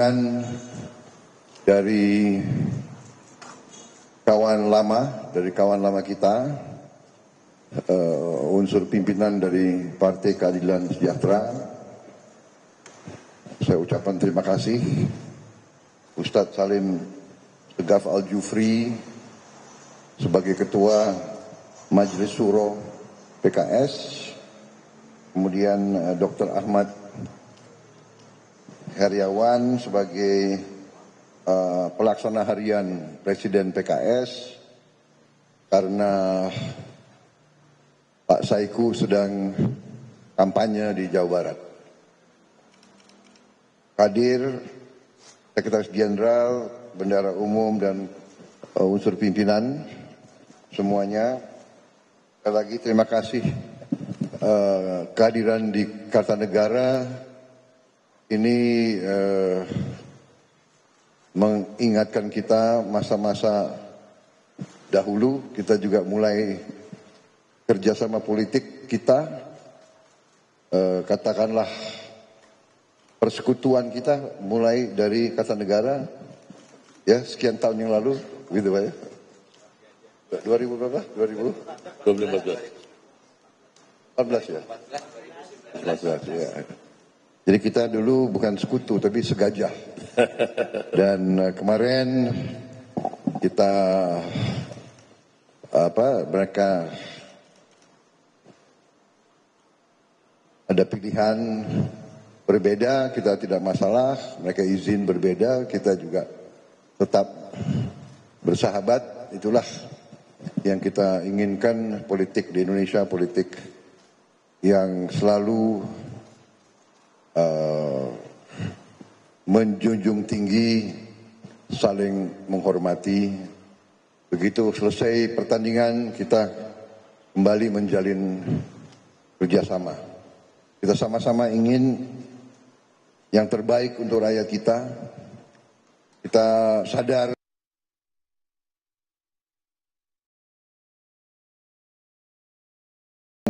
Dan dari kawan lama kita, unsur pimpinan dari Partai Keadilan Sejahtera, saya ucapkan terima kasih. Ustadz Salim Segaf Al-Jufri sebagai Ketua Majelis Syuro PKS, kemudian Dr. Ahmad Heriawan sebagai pelaksana harian Presiden PKS, karena Pak Saiku sedang kampanye di Jawa Barat. Hadir Sekretaris Jenderal, Bendahara Umum, dan unsur pimpinan semuanya. Sekali lagi terima kasih kehadiran di Kartanegara. Ini mengingatkan kita masa-masa dahulu, kita juga mulai kerjasama politik kita, katakanlah persekutuan kita mulai dari Kartanegara, ya sekian tahun yang lalu, gitu Pak ya. 2000 berapa? 14 ya? 14 ya. Jadi kita dulu bukan sekutu tapi segajah. Dan kemarin kita mereka ada pilihan berbeda, kita tidak masalah, mereka izin berbeda, kita juga tetap bersahabat. Itulah yang kita inginkan, politik di Indonesia, politik yang selalu menjunjung tinggi, saling menghormati. Begitu selesai pertandingan, kita kembali menjalin kerjasama. Kita sama-sama ingin yang terbaik untuk rakyat kita. Kita sadar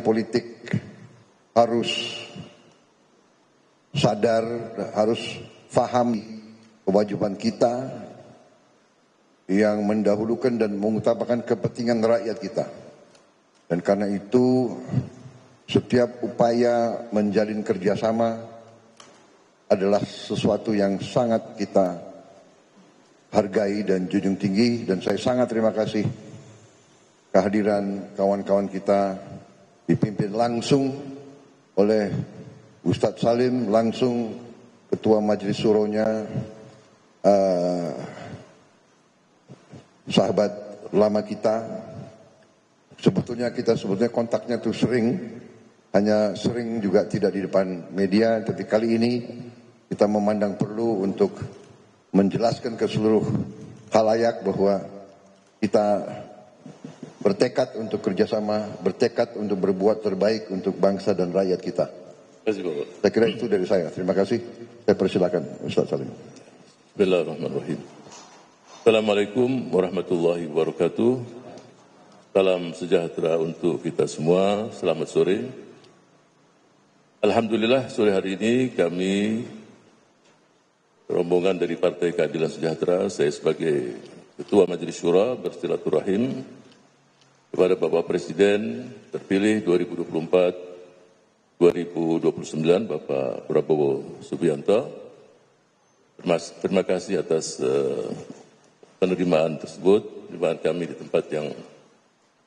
politik harus sadar, harus paham kewajiban kita yang mendahulukan dan mengutamakan kepentingan rakyat kita. Dan karena itu setiap upaya menjalin kerjasama adalah sesuatu yang sangat kita hargai dan junjung tinggi. Dan saya sangat terima kasih kehadiran kawan-kawan kita dipimpin langsung oleh Ustadz Salim, langsung Ketua Majelis Syuronya, sahabat lama kita. Sebetulnya kontaknya tuh sering, hanya sering juga tidak di depan media, tapi kali ini kita memandang perlu untuk menjelaskan ke seluruh khalayak bahwa kita bertekad untuk kerjasama, bertekad untuk berbuat terbaik untuk bangsa dan rakyat kita. Saya kira itu dari saya. Terima kasih. Saya persilakan Ustaz Salim. Bismillahirrahmanirrahim. Assalamualaikum warahmatullahi wabarakatuh. Salam sejahtera untuk kita semua. Selamat sore. Alhamdulillah sore hari ini kami rombongan dari Partai Keadilan Sejahtera, saya sebagai Ketua Majelis Syura bersilaturahim kepada Bapak Presiden terpilih 2024-2029 Bapak Prabowo Subianto. Terima kasih atas penerimaan tersebut, penerimaan kami di tempat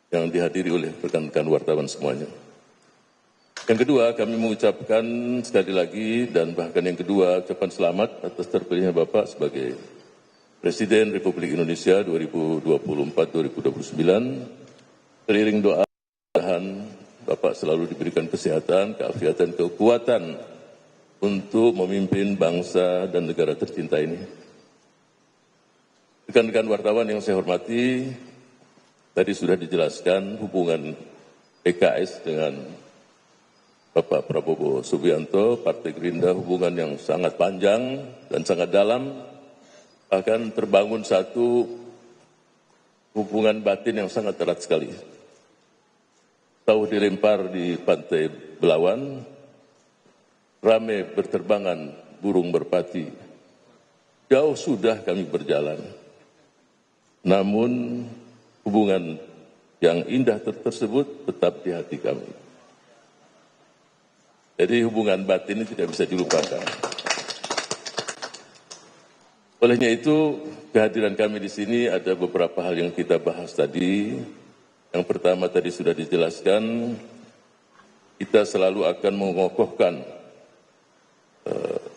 yang dihadiri oleh rekan-rekan wartawan semuanya. Yang kedua, kami mengucapkan sekali lagi dan bahkan yang kedua, ucapan selamat atas terpilihnya Bapak sebagai Presiden Republik Indonesia 2024-2029. Seiring doa, mudah-mudahan Bapak selalu diberikan kesehatan, keafiatan, kekuatan untuk memimpin bangsa dan negara tercinta ini. Rekan-rekan wartawan yang saya hormati, tadi sudah dijelaskan hubungan PKS dengan Bapak Prabowo Subianto, Partai Gerindra, hubungan yang sangat panjang dan sangat dalam, bahkan terbangun satu hubungan batin yang sangat erat sekali. Tahu dilempar di Pantai Belawan, rame berterbangan burung merpati. jauh sudah kami berjalan. Namun hubungan yang indah tersebut tetap di hati kami. Jadi hubungan batin ini tidak bisa dilupakan. Olehnya itu, kehadiran kami di sini ada beberapa hal yang kita bahas tadi. Yang pertama tadi sudah dijelaskan, kita selalu akan mengokohkan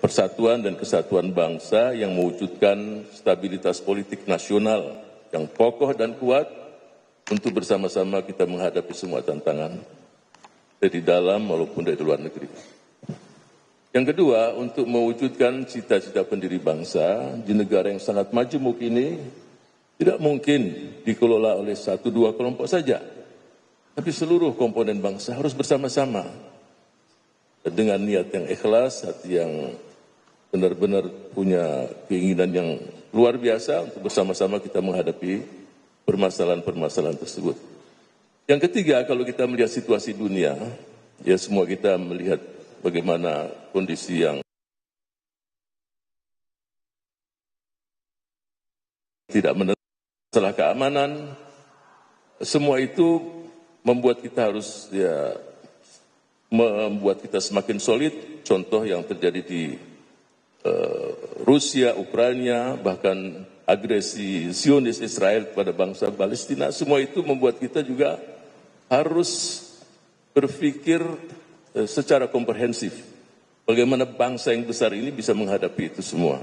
persatuan dan kesatuan bangsa yang mewujudkan stabilitas politik nasional yang kokoh dan kuat untuk bersama-sama kita menghadapi semua tantangan dari dalam maupun dari luar negeri. Yang kedua, untuk mewujudkan cita-cita pendiri bangsa di negara yang sangat majemuk ini tidak mungkin dikelola oleh 1-2 kelompok saja, tapi seluruh komponen bangsa harus bersama-sama dengan niat yang ikhlas, hati yang benar-benar punya keinginan yang luar biasa untuk bersama-sama kita menghadapi permasalahan-permasalahan tersebut. Yang ketiga, kalau kita melihat situasi dunia, ya semua kita melihat bagaimana kondisi yang tidak masalah keamanan, semua itu membuat kita harus membuat kita semakin solid. Contoh yang terjadi di Rusia, Ukraina, bahkan agresi Zionis Israel kepada bangsa Palestina, semua itu membuat kita juga harus berpikir secara komprehensif. Bagaimana bangsa yang besar ini bisa menghadapi itu semua.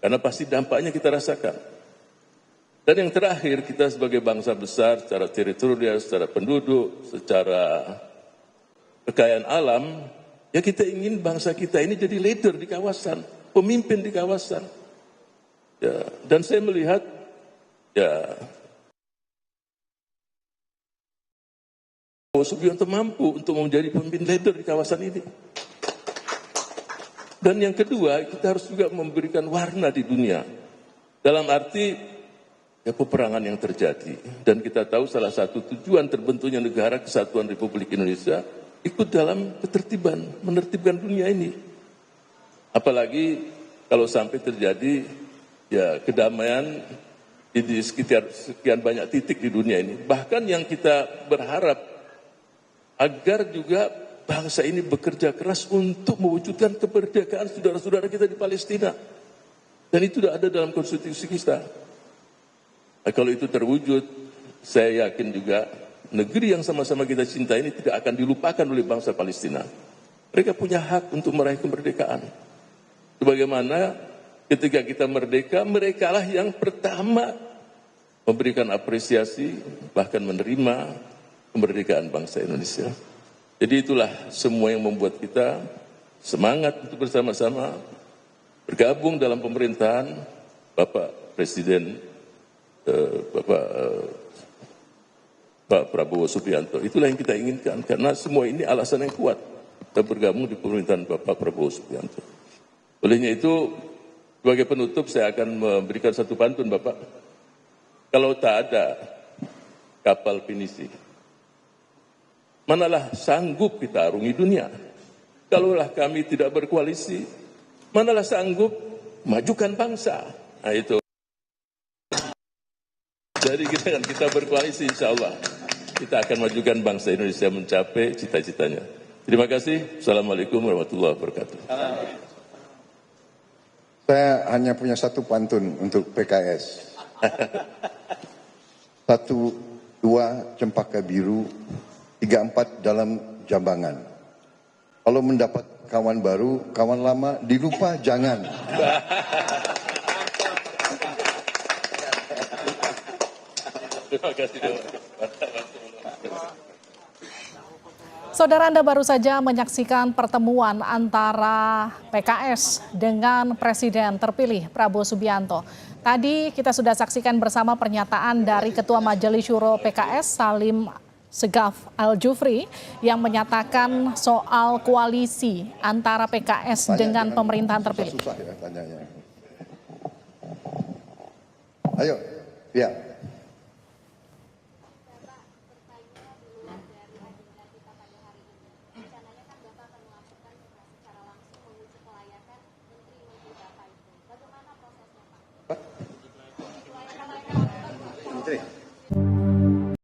Karena pasti dampaknya kita rasakan. Dan yang terakhir, kita sebagai bangsa besar secara teritorial, secara penduduk, secara kekayaan alam, ya kita ingin bangsa kita ini jadi leader di kawasan, pemimpin di kawasan. Ya, dan saya melihat, ya, Prabowo Subianto mampu untuk menjadi pemimpin leader di kawasan ini. Dan yang kedua, kita harus juga memberikan warna di dunia. Dalam arti, ya peperangan yang terjadi. Dan kita tahu salah satu tujuan terbentuknya negara Kesatuan Republik Indonesia ikut dalam ketertiban, menertibkan dunia ini. Apalagi kalau sampai terjadi ya kedamaian di sekian banyak titik di dunia ini. Bahkan yang kita berharap agar juga bangsa ini bekerja keras untuk mewujudkan kemerdekaan saudara-saudara kita di Palestina. Dan itu sudah ada dalam konstitusi kita. Nah, kalau itu terwujud, saya yakin juga negeri yang sama-sama kita cinta ini tidak akan dilupakan oleh bangsa Palestina. Mereka punya hak untuk meraih kemerdekaan. Sebagaimana ketika kita merdeka, merekalah yang pertama memberikan apresiasi, bahkan menerima kemerdekaan bangsa Indonesia. Jadi itulah semua yang membuat kita semangat untuk bersama-sama bergabung dalam pemerintahan Bapak Presiden Pak Prabowo Subianto. Itulah yang kita inginkan, karena semua ini alasan yang kuat kita bergabung di pemerintahan Bapak Prabowo Subianto. Olehnya itu, sebagai penutup saya akan memberikan satu pantun, Bapak. Kalau tak ada kapal pinisi, manalah sanggup kita arungi dunia. Kalaulah kami tidak berkoalisi, manalah sanggup majukan bangsa. Nah itu. Jadi kita berkoalisi, insya Allah kita akan majukan bangsa Indonesia mencapai cita-citanya. Terima kasih. Assalamualaikum warahmatullahi wabarakatuh. Saya hanya punya satu pantun untuk PKS. 1, 2 cempaka biru, 3, 4 dalam jambangan. Kalau mendapat kawan baru, kawan lama dilupa jangan. Terima kasih. Saudara, Anda baru saja menyaksikan pertemuan antara PKS dengan Presiden terpilih Prabowo Subianto. Tadi kita sudah saksikan bersama pernyataan dari Ketua Majelis Syuro PKS Salim Segaf Al-Jufri yang menyatakan soal koalisi antara PKS dengan pemerintahan terpilih. Susah ya tanyanya. Ayo, ya. kasih.